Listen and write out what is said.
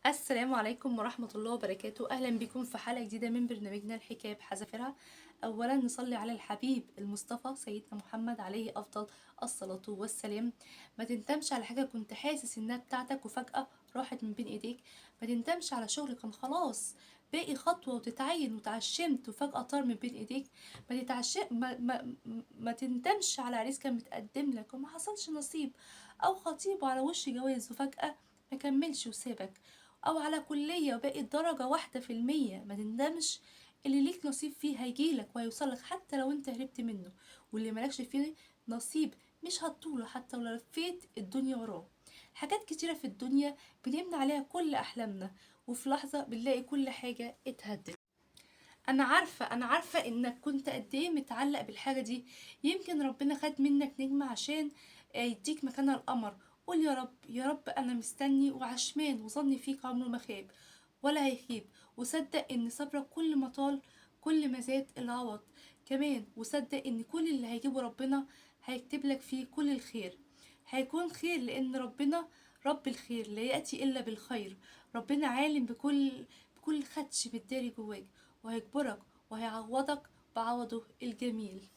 السلام عليكم ورحمة الله وبركاته. أهلا بكم في حلقة جديدة من برنامجنا الحكاية بحذافيرها. أولا نصلي على الحبيب المصطفى سيدنا محمد عليه أفضل الصلاة والسلام. ما تندمش على حاجة كنت حاسس إنها بتاعتك وفجأة راحت من بين إيديك. ما تندمش على شغل كان خلاص باقي خطوة وتتعين وتعشمت وفجأة طار من بين إيديك. ما تندمش على عريس كان متقدم لك وما حصلش نصيب، أو خطيب على وش جواز وفجأة ما كملش وسابك، او على كلية وباقي درجة واحدة في المية. ما تندمش، اللي ليك نصيب فيه هيجيلك وهيوصلك حتى لو انت هربت منه، واللي ملكش فيه نصيب مش هتطوله حتى لو لفيت الدنيا وراه. حاجات كتيرة في الدنيا بنبني عليها كل احلامنا، وفي لحظة بنلاقي كل حاجة اتهدت. انا عارفة انك كنت قد ايه متعلق بالحاجة دي. يمكن ربنا خد منك نجمة عشان يديك مكانها القمر. قول يا رب يا رب، انا مستني وعشمان وظني فيك عمره ما خاب ولا هيخيب. وصدق ان صبرك كل ما طال كل ما زاد العوض كمان. وصدق ان كل اللي هيجيبه ربنا هيكتب لك فيه كل الخير. هيكون خير لان ربنا رب الخير لا يأتي الا بالخير. ربنا عالم بكل خدش بتداري جواك، وهيجبرك وهيعوضك بعوضه الجميل.